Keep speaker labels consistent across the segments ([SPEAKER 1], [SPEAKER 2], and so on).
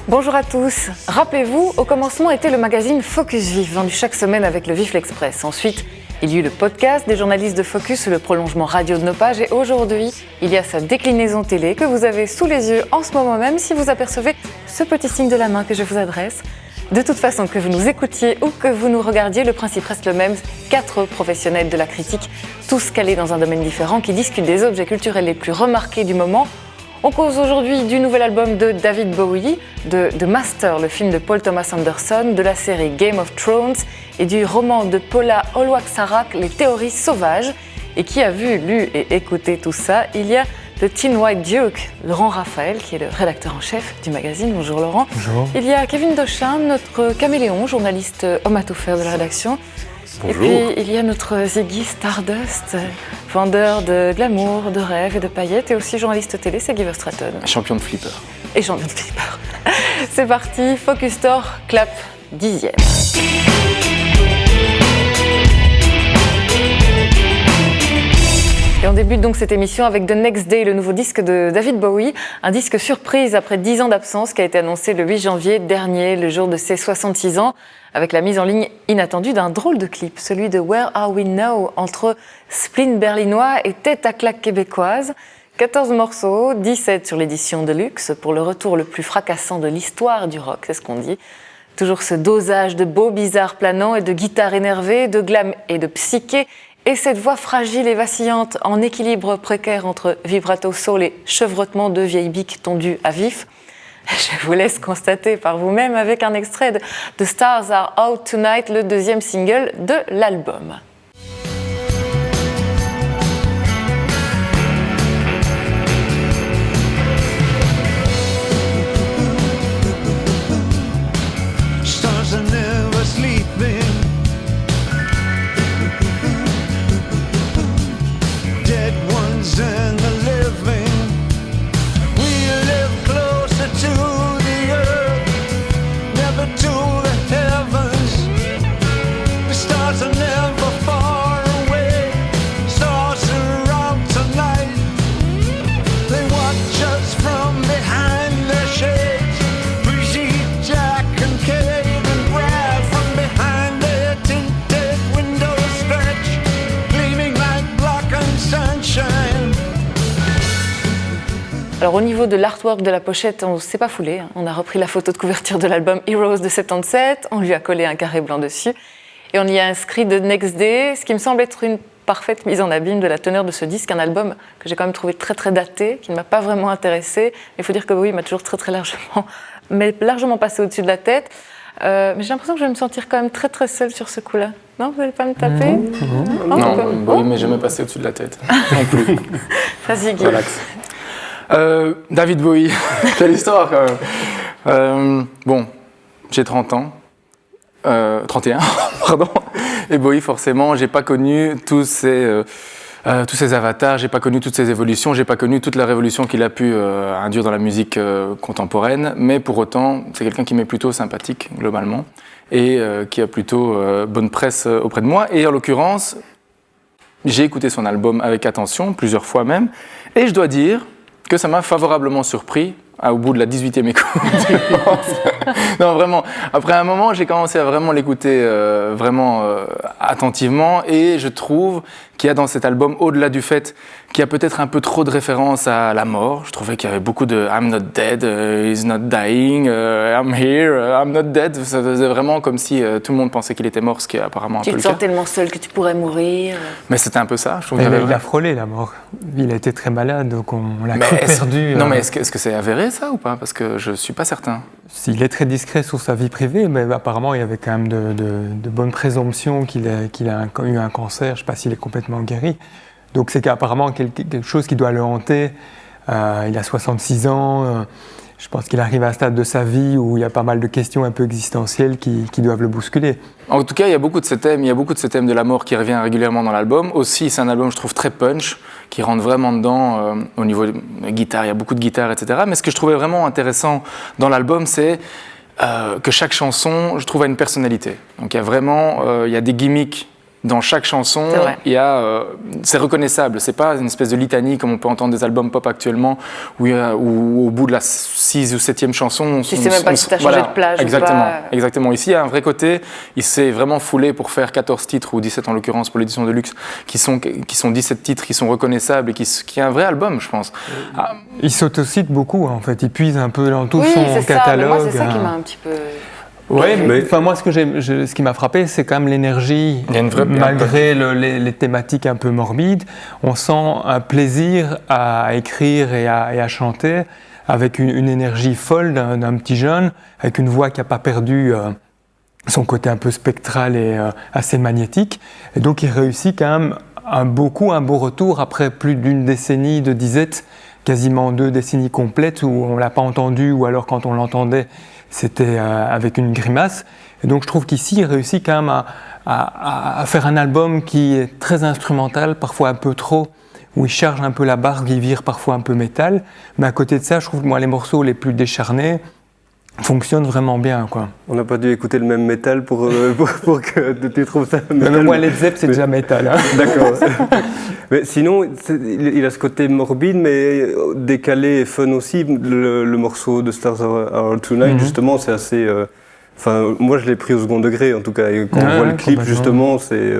[SPEAKER 1] Bonjour à tous. Rappelez-vous, au commencement était le magazine Focus Vif, vendu chaque semaine avec le Vif l'Express. Ensuite, il y eut le podcast des journalistes de Focus, le prolongement radio de nos pages. Et aujourd'hui, il y a sa déclinaison télé que vous avez sous les yeux en ce moment même si vous apercevez ce petit signe de la main que je vous adresse. De toute façon, que vous nous écoutiez ou que vous nous regardiez, le principe reste le même. 4 professionnels de la critique, tous calés dans un domaine différent, qui discutent des objets culturels les plus remarqués du moment. On cause aujourd'hui du nouvel album de David Bowie, de The Master, le film de Paul Thomas Anderson, de la série Game of Thrones et du roman de Paula Olwak-Sarak, Les théories sauvages. Et qui a vu, lu et écouté tout ça? Il y a The Teen White Duke, Laurent Raphaël, qui est le rédacteur en chef du magazine. Bonjour Laurent.
[SPEAKER 2] Bonjour.
[SPEAKER 1] Il y a Kevin Dochin, notre caméléon, journaliste homme à tout faire de la rédaction.
[SPEAKER 2] Bonjour.
[SPEAKER 1] Et puis il y a notre Ziggy Stardust, vendeur de glamour, de rêves et de paillettes, et aussi journaliste télé, c'est Giver Stratton.
[SPEAKER 3] Champion de flipper.
[SPEAKER 1] Et champion de flipper. C'est parti, Focus Store, clap 10e. Et on débute donc cette émission avec The Next Day, le nouveau disque de David Bowie, un disque surprise après 10 ans d'absence qui a été annoncé le 8 janvier dernier, le jour de ses 66 ans, avec la mise en ligne inattendue d'un drôle de clip, celui de Where Are We Now, entre spleen berlinois et tête à claque québécoise. 14 morceaux, 17 sur l'édition Deluxe, pour le retour le plus fracassant de l'histoire du rock, c'est ce qu'on dit. Toujours ce dosage de beaux bizarres planants et de guitares énervées, de glam et de psyché, et cette voix fragile et vacillante en équilibre précaire entre vibrato soul et chevrotement de vieilles biques tondues à vif. Je vous laisse constater par vous-même avec un extrait de The Stars Are Out Tonight, le deuxième single de l'album. Alors au niveau de l'artwork de la pochette, on ne s'est pas foulé. On a repris la photo de couverture de l'album Heroes de 77, on lui a collé un carré blanc dessus et on y a inscrit The Next Day, ce qui me semble être une parfaite mise en abîme de la teneur de ce disque, un album que j'ai quand même trouvé très très daté, qui ne m'a pas vraiment intéressé. Il faut dire que oui, il m'a toujours très largement passé au-dessus de la tête. Mais j'ai l'impression que je vais me sentir quand même très très seule sur ce coup-là. Non, vous n'allez pas me taper?
[SPEAKER 3] Non, oui, mais jamais passé au-dessus de la tête. Non plus.
[SPEAKER 1] Vas-y, Guy.
[SPEAKER 3] Relax. David Bowie, quelle histoire quand même. Bon, j'ai 30 ans, 31, pardon. Et Bowie, forcément, j'ai pas connu tous ces avatars, j'ai pas connu toutes ces évolutions, j'ai pas connu toute la révolution qu'il a pu induire dans la musique contemporaine. Mais pour autant, c'est quelqu'un qui m'est plutôt sympathique globalement et qui a plutôt bonne presse auprès de moi. Et en l'occurrence, j'ai écouté son album avec attention, plusieurs fois même, et je dois dire que ça m'a favorablement surpris au bout de la 18e écoute, je pense. Non, vraiment. Après un moment, j'ai commencé à vraiment l'écouter attentivement et je trouve qu'il y a dans cet album, au-delà du fait qu'il y a peut-être un peu trop de références à la mort, je trouvais qu'il y avait beaucoup de « I'm not dead »,« he's not dying »,« I'm here »,« I'm not dead ». Ça faisait vraiment comme si tout le monde pensait qu'il était mort, ce qui est apparemment un peu le cas.
[SPEAKER 1] Tu te sens tellement seul que tu pourrais mourir.
[SPEAKER 3] Mais c'était un peu ça. Je trouve
[SPEAKER 2] il a frôlé la mort. Il a été très malade, donc on l'a cru perdu.
[SPEAKER 3] Non, mais est-ce que c'est avéré ça ou pas? Parce que je ne suis pas certain.
[SPEAKER 2] Il est très discret sur sa vie privée, mais apparemment il y avait quand même de bonnes présomptions qu'il a eu un cancer. Je ne sais pas s'il est complètement guéri. Donc c'est apparemment quelque chose qui doit le hanter. Il a 66 ans. Je pense qu'il arrive à un stade de sa vie où il y a pas mal de questions un peu existentielles qui doivent le bousculer.
[SPEAKER 3] En tout cas, il y a beaucoup de ces thèmes de la mort qui revient régulièrement dans l'album. Aussi, c'est un album, je trouve, très punch, qui rentre vraiment dedans au niveau de guitare. Il y a beaucoup de guitare, etc. Mais ce que je trouvais vraiment intéressant dans l'album, c'est que chaque chanson, je trouve, a une personnalité. Donc il y a des gimmicks Dans chaque chanson,
[SPEAKER 1] C'est vrai.
[SPEAKER 3] il y a, c'est reconnaissable. C'est pas une espèce de litanie comme on peut entendre des albums pop actuellement, où au bout de la 6e ou 7e chanson,
[SPEAKER 1] Tu sais même pas si t'as changé de plage
[SPEAKER 3] exactement,
[SPEAKER 1] ou pas.
[SPEAKER 3] Exactement. Ici, il y a un vrai côté. Il s'est vraiment foulé pour faire 14 titres, ou 17 en l'occurrence pour l'édition de luxe, qui sont 17 titres qui sont reconnaissables et qui est un vrai album, je pense.
[SPEAKER 2] Il s'autocite beaucoup, en fait. Il puise un peu dans tout
[SPEAKER 1] Oui,
[SPEAKER 2] son
[SPEAKER 1] c'est ça. Mais
[SPEAKER 2] catalogue.
[SPEAKER 1] moi, c'est ça qui m'a un petit peu...
[SPEAKER 2] Ouais,
[SPEAKER 4] Mais-
[SPEAKER 2] enfin moi ce qui m'a frappé, c'est quand même l'énergie.
[SPEAKER 3] Il y a une vraie-
[SPEAKER 2] Malgré les thématiques un peu morbides, on sent un plaisir à écrire et à chanter avec une énergie folle d'un petit jeune, avec une voix qui n'a pas perdu son côté un peu spectral et assez magnétique. Et donc il réussit quand même un beau retour après plus d'une décennie de disette, quasiment 2 décennies complètes où on ne l'a pas entendu, ou alors quand on l'entendait, c'était avec une grimace. Et donc je trouve qu'ici, il réussit quand même à faire un album qui est très instrumental, parfois un peu trop, où il charge un peu la barre, il vire parfois un peu métal. Mais à côté de ça, je trouve que moi, les morceaux les plus décharnés fonctionnent vraiment bien, quoi.
[SPEAKER 4] On n'a pas dû écouter le même métal pour que tu trouves ça métal.
[SPEAKER 2] Même moi, Led Zepp, c'est déjà métal. Hein.
[SPEAKER 4] D'accord. Mais sinon, il a ce côté morbide, mais décalé et fun aussi. Le morceau de Stars Are Tonight, justement, c'est assez... Enfin, moi, je l'ai pris au second degré, en tout cas. Et quand on voit le clip,
[SPEAKER 2] complètement.
[SPEAKER 4] justement, c'est...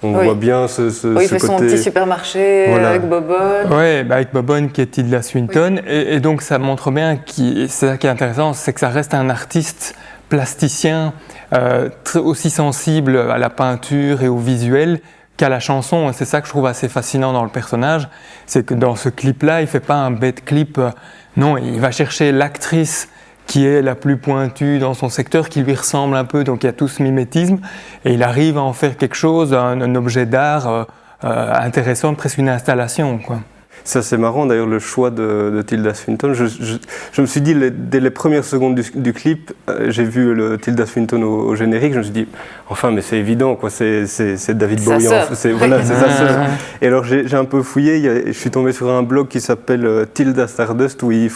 [SPEAKER 4] on voit bien ce
[SPEAKER 1] Oui, il fait son
[SPEAKER 4] côté...
[SPEAKER 1] petit supermarché
[SPEAKER 4] Voilà.
[SPEAKER 1] avec Bobonne.
[SPEAKER 2] Oui, avec Bobonne qui est Tilda Swinton. Et donc ça montre bien, c'est ça qui est intéressant, c'est que ça reste un artiste plasticien aussi sensible à la peinture et au visuel qu'à la chanson. Et c'est ça que je trouve assez fascinant dans le personnage, c'est que dans ce clip-là, il ne fait pas un bête clip. Non, il va chercher l'actrice qui est la plus pointue dans son secteur, qui lui ressemble un peu, donc il y a tout ce mimétisme, et il arrive à en faire quelque chose, un objet d'art intéressant, presque une installation, quoi.
[SPEAKER 4] Ça, c'est marrant, d'ailleurs, le choix de Tilda Swinton. Je me suis dit, dès les premières secondes du clip, j'ai vu le Tilda Swinton au générique, je me suis dit, enfin, mais c'est évident, quoi, c'est David
[SPEAKER 1] Sa
[SPEAKER 4] Bowie.
[SPEAKER 1] sœur.
[SPEAKER 4] Voilà, c'est sa sœur. Et alors, j'ai un peu fouillé, je suis tombé sur un blog qui s'appelle Tilda Stardust, où ils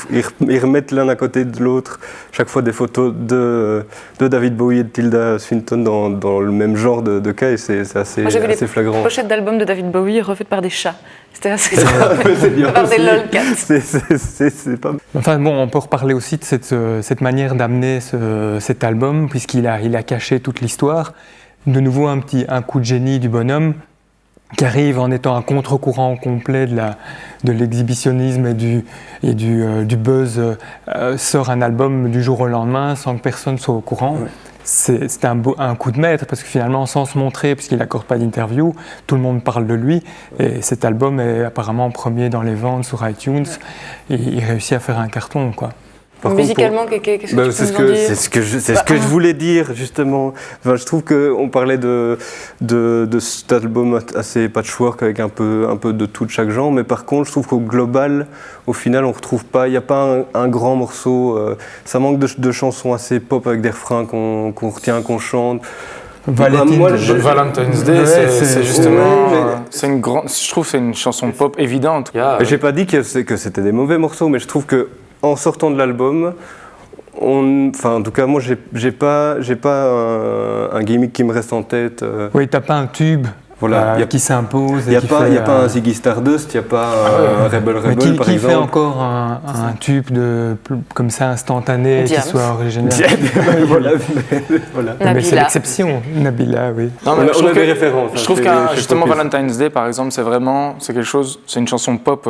[SPEAKER 4] remettent l'un à côté de l'autre, chaque fois des photos de David Bowie et de Tilda Swinton dans le même genre de cas, et c'est assez,
[SPEAKER 1] Moi, j'ai vu
[SPEAKER 4] assez flagrant.
[SPEAKER 1] Pochette d'album de David Bowie refaites par des chats. C'était assez
[SPEAKER 4] C'est bien
[SPEAKER 1] par des
[SPEAKER 4] aussi.
[SPEAKER 1] lolcats.
[SPEAKER 4] C'est pas...
[SPEAKER 2] Enfin bon, on peut reparler aussi de cette manière d'amener cet album, puisqu'il a caché toute l'histoire. De nouveau, un coup de génie du bonhomme, qui arrive en étant un contre-courant complet de l'exhibitionnisme et du buzz, sort un album du jour au lendemain sans que personne soit au courant. Ouais. C'est un coup de maître, parce que finalement, sans se montrer, puisqu'il n'accorde pas d'interview, tout le monde parle de lui. Et cet album est apparemment premier dans les ventes sur iTunes. Et il réussit à faire un carton, quoi.
[SPEAKER 1] Musicalement, qu'est-ce que tu peux
[SPEAKER 4] c'est
[SPEAKER 1] nous en dire?
[SPEAKER 4] C'est ce que je voulais dire, justement. Enfin, je trouve qu'on parlait de cet album assez patchwork, avec un peu de tout de chaque genre, mais par contre, je trouve qu'au global, au final, on retrouve pas, il n'y a pas un grand morceau, ça manque de chansons assez pop avec des refrains qu'on retient, qu'on chante.
[SPEAKER 3] Valentine's Day, c'est justement,
[SPEAKER 4] ouais,
[SPEAKER 3] c'est une grande, je trouve que c'est une chanson pop évidente.
[SPEAKER 4] J'ai pas dit que c'était des mauvais morceaux, mais je trouve que en sortant de l'album, enfin en tout cas moi j'ai pas un gimmick qui me reste en tête.
[SPEAKER 2] Oui, t'as pas un tube. Voilà, qui s'impose.
[SPEAKER 4] Il n'y a pas un Ziggy Stardust, il n'y a pas un Rebel par exemple.
[SPEAKER 2] Qui fait encore un tube comme ça instantané,
[SPEAKER 1] Diams.
[SPEAKER 2] qui soit original.
[SPEAKER 4] Voilà.
[SPEAKER 2] Mais c'est l'exception, Nabila, oui.
[SPEAKER 3] Non, mais
[SPEAKER 4] on a des références.
[SPEAKER 3] Je trouve que justement Valentine's Day, par exemple, c'est quelque chose, c'est une chanson pop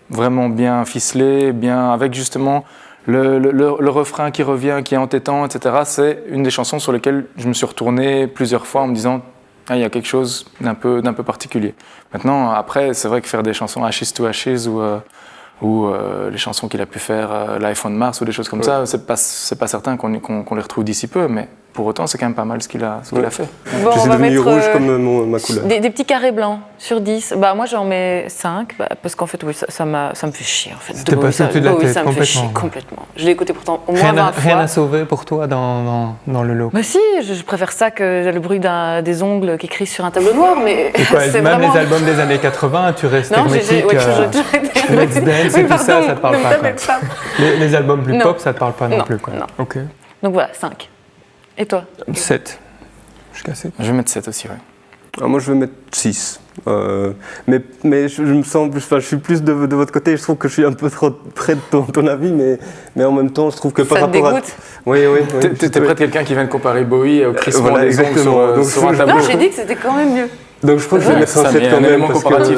[SPEAKER 3] vraiment bien ficelée, bien avec justement le refrain qui revient, qui est entêtant, etc. C'est une des chansons sur lesquelles je me suis retourné plusieurs fois en me disant il y a quelque chose d'un peu particulier. Maintenant, après, c'est vrai que faire des chansons Ashes to Ashes ou les chansons qu'il a pu faire, Life on Mars ou des choses comme ça, c'est pas certain qu'on les retrouve d'ici peu, mais pour autant, c'est quand même pas mal ce qu'il a fait.
[SPEAKER 1] Bon,
[SPEAKER 4] je suis devenu rouge comme ma couleur.
[SPEAKER 1] Des petits carrés blancs sur 10. Bah, moi, j'en mets 5, parce qu'en fait, oui, ça me fait chier. En fait.
[SPEAKER 2] C'était passé au-dessus de la tête,
[SPEAKER 1] ça me fait chier complètement. Je l'ai écouté pourtant au moins
[SPEAKER 2] rien
[SPEAKER 1] 20 fois.
[SPEAKER 2] Rien à sauver pour toi dans le lot?
[SPEAKER 1] Bah si, je préfère ça que le bruit des ongles qui crient sur un tableau noir, mais c'est
[SPEAKER 2] même
[SPEAKER 1] vraiment...
[SPEAKER 2] les albums des années 80, tu restes hermétique.
[SPEAKER 1] Let's
[SPEAKER 2] Dance et tout ça te parle pas. Les albums plus pop, ça te parle pas non plus.
[SPEAKER 1] Non.
[SPEAKER 2] Ok.
[SPEAKER 1] Donc voilà, 5. Et toi?
[SPEAKER 2] 7. Jusqu'à 7.
[SPEAKER 3] Je vais mettre 7 aussi, ouais.
[SPEAKER 4] Moi, je vais mettre 6. Mais je me sens plus, je suis plus de votre côté. Je trouve que je suis un peu trop près de ton avis, mais en même temps, je trouve que par rapport à. Oui.
[SPEAKER 3] T'es près de quelqu'un qui vient de comparer Bowie au crissement
[SPEAKER 4] voilà,
[SPEAKER 3] des ongles sur un tableau.
[SPEAKER 1] Non, j'ai dit que c'était quand même mieux.
[SPEAKER 4] Donc je crois que je vais mettre un 7 quand même.
[SPEAKER 3] Élément comparatif.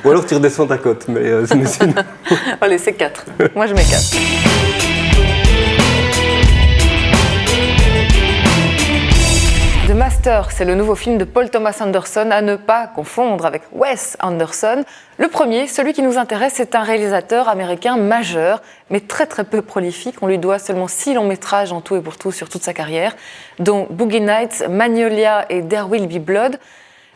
[SPEAKER 4] Ou alors tu redescends ta cote, mais sinon.
[SPEAKER 1] Allez, c'est 4. Moi, je mets 4. The Master, c'est le nouveau film de Paul Thomas Anderson, à ne pas confondre avec Wes Anderson. Le premier, celui qui nous intéresse, c'est un réalisateur américain majeur, mais très très peu prolifique. On lui doit seulement 6 longs métrages en tout et pour tout sur toute sa carrière, dont Boogie Nights, Magnolia et There Will Be Blood.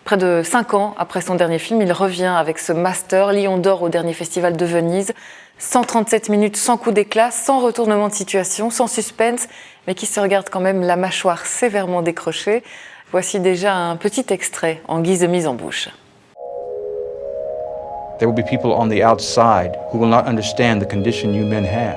[SPEAKER 1] Près de 5 ans après son dernier film, il revient avec ce Master, Lion d'or au dernier festival de Venise. 137 minutes sans coup d'éclat, sans retournement de situation, sans suspense, mais qui se regarde quand même la mâchoire sévèrement décrochée. Voici déjà un petit extrait en guise de mise en bouche.
[SPEAKER 5] There will be people on the outside who will not understand the condition you men have.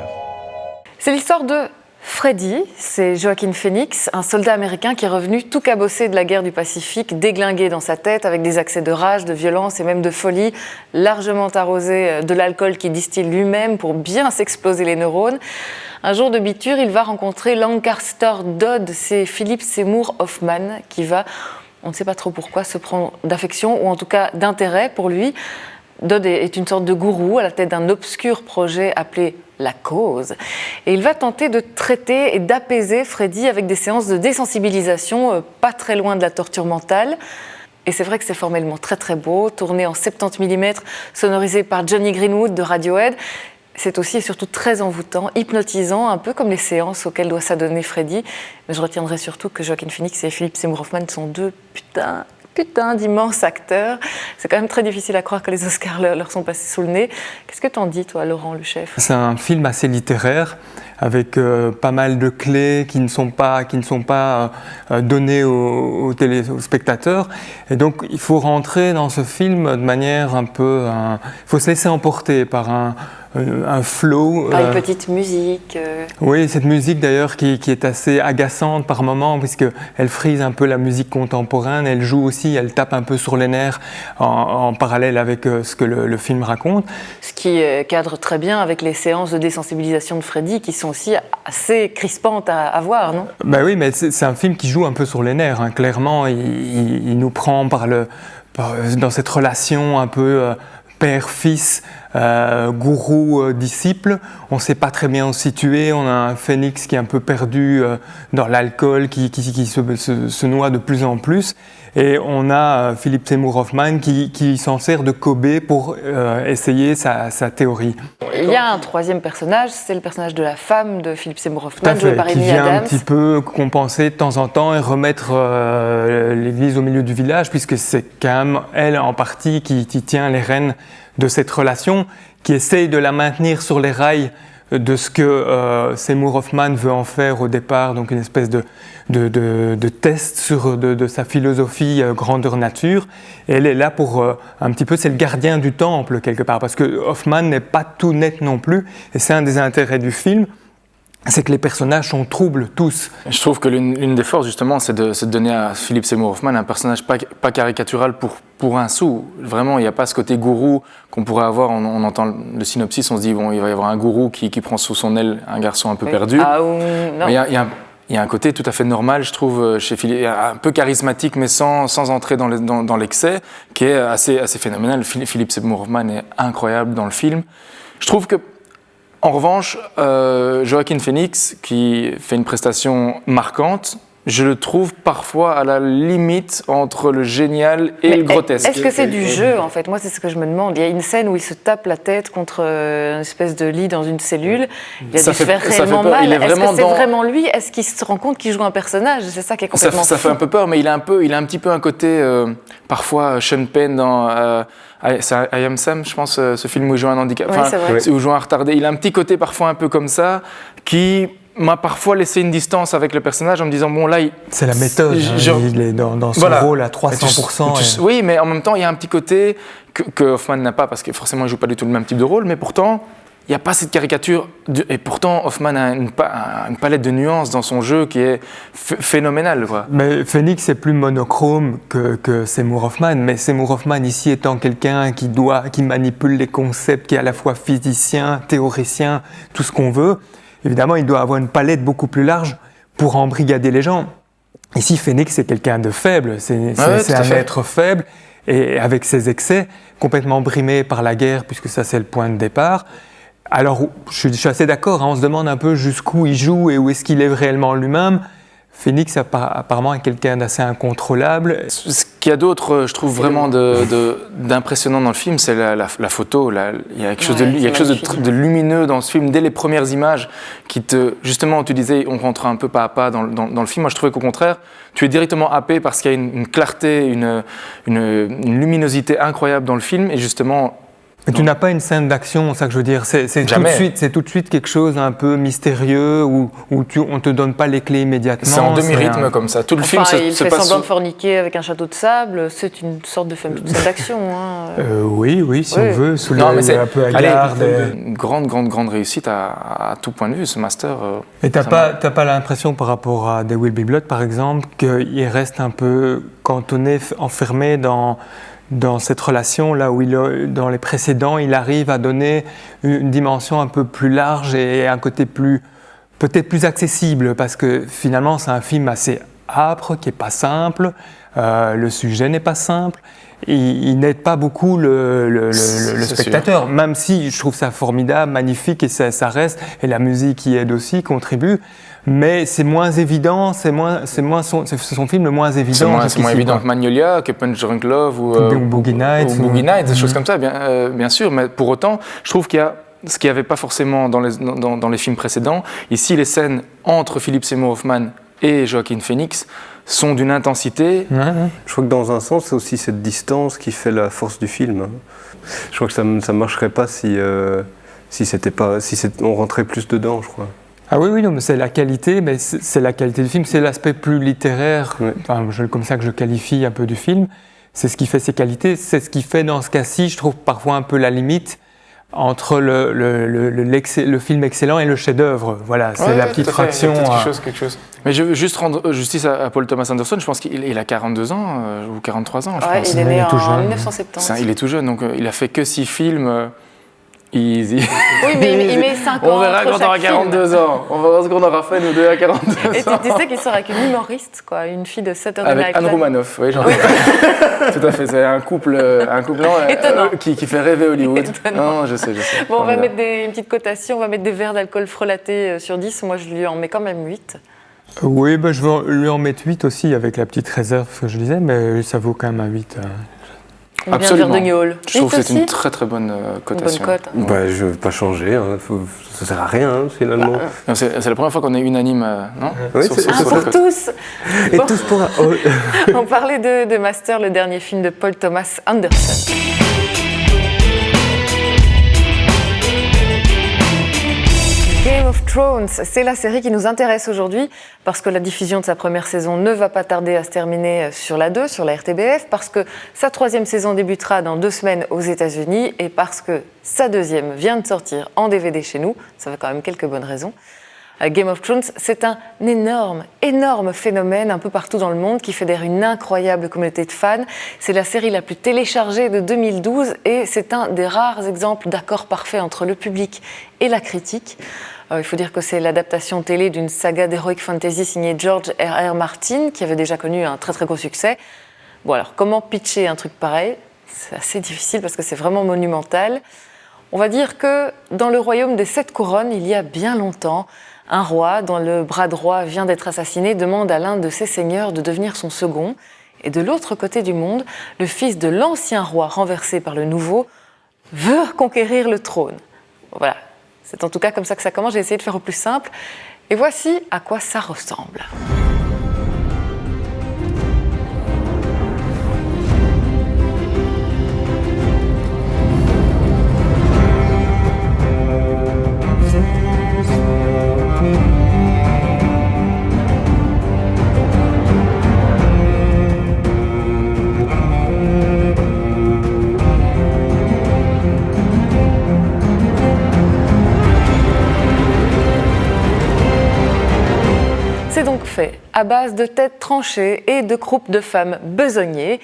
[SPEAKER 1] C'est l'histoire de Freddy, c'est Joaquin Phoenix, un soldat américain qui est revenu tout cabossé de la guerre du Pacifique, déglingué dans sa tête avec des accès de rage, de violence et même de folie, largement arrosé de l'alcool qu'il distille lui-même pour bien s'exploser les neurones. Un jour de biture, il va rencontrer Lancaster Dodd, c'est Philip Seymour Hoffman qui va, on ne sait pas trop pourquoi, se prendre d'affection ou en tout cas d'intérêt pour lui. Dodd est une sorte de gourou à la tête d'un obscur projet appelé La Cause. Et il va tenter de traiter et d'apaiser Freddy avec des séances de désensibilisation pas très loin de la torture mentale. Et c'est vrai que c'est formellement très très beau, tourné en 70 mm, sonorisé par Johnny Greenwood de Radiohead. C'est aussi et surtout très envoûtant, hypnotisant, un peu comme les séances auxquelles doit s'adonner Freddy. Mais je retiendrai surtout que Joaquin Phoenix et Philip Seymour Hoffman sont deux putain d'immenses acteurs. C'est quand même très difficile à croire que les Oscars leur sont passés sous le nez. Qu'est-ce que t'en dis, toi, Laurent, le chef ?
[SPEAKER 2] C'est un film assez littéraire, avec pas mal de clés qui ne sont pas données aux spectateurs. Et donc, il faut rentrer dans ce film de manière un peu... Il faut se laisser emporter par un flow.
[SPEAKER 1] Par une petite musique.
[SPEAKER 2] Oui, cette musique d'ailleurs qui est assez agaçante par moments, puisqu'elle frise un peu la musique contemporaine, elle joue aussi, elle tape un peu sur les nerfs en parallèle avec ce que le film raconte.
[SPEAKER 1] Ce qui cadre très bien avec les séances de désensibilisation de Freddy, qui sont aussi assez crispantes à voir, non ?
[SPEAKER 2] Ben oui, mais c'est un film qui joue un peu sur les nerfs, hein. Clairement, il nous prend dans cette relation un peu... père-fils, gourou-disciple, on ne sait pas très bien où se situer, on a un Phoenix qui est un peu perdu dans l'alcool, qui se noie de plus en plus, et on a Philip Seymour Hoffman qui s'en sert de Kobe pour essayer sa théorie.
[SPEAKER 1] Il y a un troisième personnage, c'est le personnage de la femme de Philip Seymour Hoffman,
[SPEAKER 2] joué
[SPEAKER 1] par
[SPEAKER 2] qui
[SPEAKER 1] Amy
[SPEAKER 2] vient
[SPEAKER 1] Adams.
[SPEAKER 2] Un petit peu compenser de temps en temps et remettre l'église au milieu du village, puisque c'est quand même elle en partie qui tient les rênes de cette relation, qui essaye de la maintenir sur les rails de ce que Seymour Hoffman veut en faire au départ, donc une espèce de test de sa philosophie grandeur nature. Et elle est là pour un petit peu, c'est le gardien du temple quelque part, parce que Hoffman n'est pas tout net non plus, et c'est un des intérêts du film, c'est que les personnages sont troubles tous.
[SPEAKER 3] Je trouve que l'une des forces justement, c'est de donner à Philip Seymour Hoffman un personnage pas caricatural pour un sou. Vraiment, il n'y a pas ce côté gourou qu'on pourrait avoir. On entend le synopsis, on se dit bon, il va y avoir un gourou qui prend sous son aile un garçon un peu perdu.
[SPEAKER 1] Non.
[SPEAKER 3] Il y a un côté tout à fait normal, je trouve, chez Philippe, un peu charismatique, mais sans entrer dans l'excès, qui est assez phénoménal. Philip Seymour Hoffman est incroyable dans le film. Je trouve que en revanche, Joaquin Phoenix, qui fait une prestation marquante, je le trouve parfois à la limite entre le génial et le grotesque.
[SPEAKER 1] Est-ce que c'est du jeu, en fait ? Moi, c'est ce que je me demande. Il y a une scène où il se tape la tête contre une espèce de lit dans une cellule. Il a dû se faire réellement mal. Est-ce que c'est vraiment lui ? Est-ce qu'il se rend compte qu'il joue un personnage ? C'est ça qui est complètement fou.
[SPEAKER 3] Ça fait un peu peur, mais il a un petit peu un côté, parfois, Sean Penn dans... c'est I Am Sam, je pense, ce film où il joue un handicap,
[SPEAKER 1] oui, c'est vrai.
[SPEAKER 3] Où il joue un retardé. Il a un petit côté parfois un peu comme ça, qui m'a parfois laissé une distance avec le personnage en me disant bon là...
[SPEAKER 2] C'est la méthode, il est dans son rôle à 300%.
[SPEAKER 3] Oui, mais en même temps, il y a un petit côté que Hoffman n'a pas, parce que forcément, il ne joue pas du tout le même type de rôle, mais pourtant... il n'y a pas cette caricature. Et pourtant, Hoffman a une palette de nuances dans son jeu qui est phénoménale, quoi.
[SPEAKER 2] Mais Phoenix est plus monochrome que Seymour Hoffman, mais Seymour Hoffman ici étant quelqu'un qui manipule les concepts, qui est à la fois physicien, théoricien, tout ce qu'on veut, évidemment il doit avoir une palette beaucoup plus large pour embrigader les gens. Ici Phoenix c'est quelqu'un de faible, c'est un être faible et avec ses excès, complètement brimé par la guerre puisque ça c'est le point de départ. Alors je suis assez d'accord, hein, on se demande un peu jusqu'où il joue et où est-ce qu'il est réellement lui-même. Phoenix apparemment est quelqu'un d'assez incontrôlable.
[SPEAKER 3] Ce qu'il y a d'autre, je trouve vraiment d'impressionnant dans le film, c'est la photo. Il y a quelque chose, de lumineux dans ce film. Dès les premières images qui justement, tu disais, on rentre un peu pas à pas dans le film. Moi, je trouvais qu'au contraire, tu es directement happé parce qu'il y a une clarté, une luminosité incroyable dans le film. Et justement...
[SPEAKER 2] Mais tu n'as pas une scène d'action, c'est ça que je veux dire. C'est tout de suite quelque chose un peu mystérieux où on ne te donne pas les clés immédiatement.
[SPEAKER 3] C'est en demi-rythme comme ça. Tout le film
[SPEAKER 1] il
[SPEAKER 3] se
[SPEAKER 1] fait
[SPEAKER 3] passe...
[SPEAKER 1] semblant de forniquer avec un château de sable. C'est une sorte de scène d'action. Hein.
[SPEAKER 2] Oui, si on veut. Un peu hagarde.
[SPEAKER 3] Une grande réussite à tout point de vue, ce master.
[SPEAKER 2] Et t'as pas l'impression par rapport à There Will Be Blood, par exemple, qu'il reste un peu cantonné, enfermé dans cette relation, là où dans les précédents, il arrive à donner une dimension un peu plus large et un côté peut-être plus accessible, parce que finalement, c'est un film assez âpre, qui n'est pas simple, le sujet n'est pas simple, il n'aide pas beaucoup le spectateur, même si je trouve ça formidable, magnifique, et ça reste, et la musique y aide aussi, contribue. Mais c'est moins évident, c'est son film le moins évident.
[SPEAKER 3] C'est moins évident que Magnolia, que Punch Drunk Love ou
[SPEAKER 2] Boogie Nights.
[SPEAKER 3] Ou Boogie Nights, des choses comme ça, bien sûr. Mais pour autant, je trouve qu'il y a ce qu'il n'y avait pas forcément dans les films précédents. Ici, les scènes entre Philip Seymour Hoffman et Joaquin Phoenix sont d'une intensité.
[SPEAKER 4] Je crois que dans un sens, c'est aussi cette distance qui fait la force du film. Je crois que ça ne marcherait pas si on rentrait plus dedans, je crois.
[SPEAKER 2] Ah oui, non, mais c'est la qualité, mais c'est la qualité du film, c'est l'aspect plus littéraire, comme ça que je qualifie un peu du film. C'est ce qui fait ses qualités, c'est ce qui fait dans ce cas-ci, je trouve parfois un peu la limite entre le film excellent et le chef-d'œuvre. Voilà, c'est la petite fraction.
[SPEAKER 3] Quelque chose. Mais je veux juste rendre justice à Paul Thomas Anderson. Je pense qu'il a 42 ans ou 43 ans. Je pense.
[SPEAKER 1] Il est né en 1970.
[SPEAKER 3] Il est tout jeune, donc il a fait que 6 films. Easy.
[SPEAKER 1] Oui, mais il met 5 ans.
[SPEAKER 3] On verra quand on aura 42 ans. On verra ce qu'on aura fait, nous deux, à 42 ans.
[SPEAKER 1] Et tu sais qu'il sort avec une humoriste, quoi, une fille de Saturday Night Live.
[SPEAKER 3] Avec Anne Romanoff, oui, j'en ai. Tout à fait, c'est un couple qui fait rêver Hollywood. Non, je sais.
[SPEAKER 1] Bon, on va mettre une petite cotation, on va mettre des verres d'alcool frelatés sur 10. Moi, je lui en mets quand même 8.
[SPEAKER 2] Oui, je vais lui en mettre 8 aussi, avec la petite réserve que je disais, mais ça vaut quand même un 8.
[SPEAKER 3] Absolument.
[SPEAKER 1] Je
[SPEAKER 3] trouve que c'est une très bonne cotation.
[SPEAKER 1] Bonne cote.
[SPEAKER 4] Je ne vais pas changer, ça ne sert à rien finalement.
[SPEAKER 3] C'est la première fois qu'on est unanime, non?
[SPEAKER 4] Oui,
[SPEAKER 1] pour tous.
[SPEAKER 4] Et tous pour...
[SPEAKER 1] On parlait de Master, le dernier film de Paul Thomas Anderson. Game of Thrones, c'est la série qui nous intéresse aujourd'hui parce que la diffusion de sa première saison ne va pas tarder à se terminer sur la 2, sur la RTBF, parce que sa 3e saison débutera dans 2 semaines aux États-Unis et parce que sa 2e vient de sortir en DVD chez nous. Ça fait quand même quelques bonnes raisons. Game of Thrones, c'est un énorme phénomène un peu partout dans le monde qui fédère une incroyable communauté de fans. C'est la série la plus téléchargée de 2012 et c'est un des rares exemples d'accord parfait entre le public et la critique. Il faut dire que c'est l'adaptation télé d'une saga d'heroic fantasy signée George R.R. Martin qui avait déjà connu un très gros succès. Bon alors, comment pitcher un truc pareil? C'est assez difficile parce que c'est vraiment monumental. On va dire que dans le royaume des 7 couronnes, il y a bien longtemps, un roi, dont le bras droit vient d'être assassiné, demande à l'un de ses seigneurs de devenir son second. Et de l'autre côté du monde, le fils de l'ancien roi renversé par le nouveau veut conquérir le trône. Voilà, c'est en tout cas comme ça que ça commence. J'ai essayé de faire au plus simple. Et voici à quoi ça ressemble. fait, à base de têtes tranchées et de groupes de femmes besognées.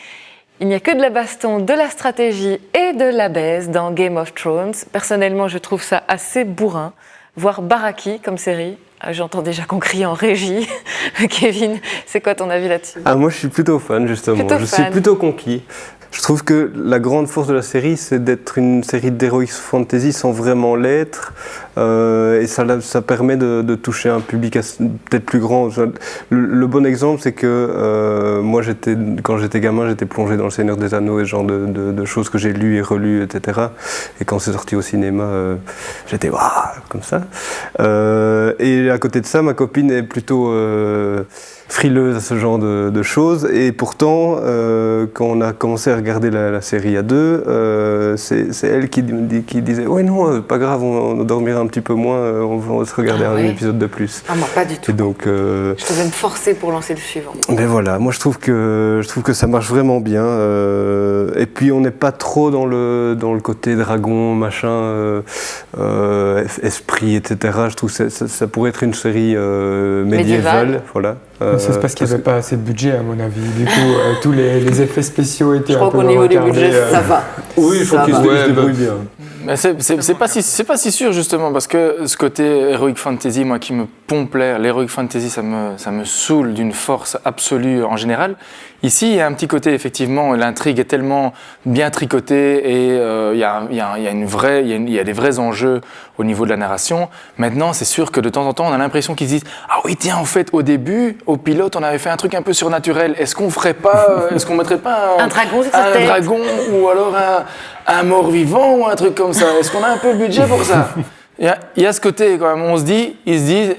[SPEAKER 1] Il n'y a que de la baston, de la stratégie et de la baise dans Game of Thrones. Personnellement, je trouve ça assez bourrin, voire baraki comme série. J'entends déjà qu'on crie en régie. Kevin, c'est quoi ton avis là-dessus ?
[SPEAKER 4] Moi, je suis plutôt fan, justement. Je suis plutôt conquis. Je trouve que la grande force de la série, c'est d'être une série d'heroic fantasy sans vraiment l'être. Et ça permet de toucher un public peut-être plus grand. Le bon exemple, c'est que moi, quand j'étais gamin, j'étais plongé dans Le Seigneur des Anneaux et ce genre de choses que j'ai lues et relues, etc. Et quand c'est sorti au cinéma, j'étais waouh, comme ça. Et à côté de ça, ma copine est plutôt frileuse à ce genre de choses. Et pourtant, quand on a commencé à regarder la série à deux, c'est elle qui disait « Ouais, non, pas grave, on dormira un petit peu moins, on va se regarder un épisode de plus. »
[SPEAKER 1] Ah, moi, pas du tout.
[SPEAKER 4] Et donc,
[SPEAKER 1] je devais me forcer pour lancer le suivant.
[SPEAKER 4] Mais voilà, moi je trouve que ça marche vraiment bien. Et puis on n'est pas trop dans le côté dragon, machin, esprit, etc. Je trouve que ça pourrait être une série médiévale. Voilà.
[SPEAKER 2] C'est parce qu'il n'y avait pas assez de budget, à mon avis. Du coup, tous les effets spéciaux étaient
[SPEAKER 1] je
[SPEAKER 2] un peu
[SPEAKER 1] crois qu'au niveau des budgets, ça va.
[SPEAKER 4] Oui, il faut qu'ils se débrouillent bien.
[SPEAKER 3] Mais c'est pas si sûr, justement, parce que ce côté Heroic Fantasy, moi, qui me pompe l'air, l'Heroic Fantasy, ça me saoule d'une force absolue en général. Ici, il y a un petit côté, effectivement, l'intrigue est tellement bien tricotée et il y a des vrais enjeux au niveau de la narration. Maintenant, c'est sûr que de temps en temps, on a l'impression qu'ils se disent « Ah oui, tiens, en fait, au début, au pilote, on avait fait un truc un peu surnaturel. Est-ce qu'on mettrait pas
[SPEAKER 1] un dragon sur sa tête,
[SPEAKER 3] un dragon ou alors un mort-vivant ou un truc comme ça? Est-ce qu'on a un peu le budget pour ça ?» Il y a ce côté quand même, ils se disent,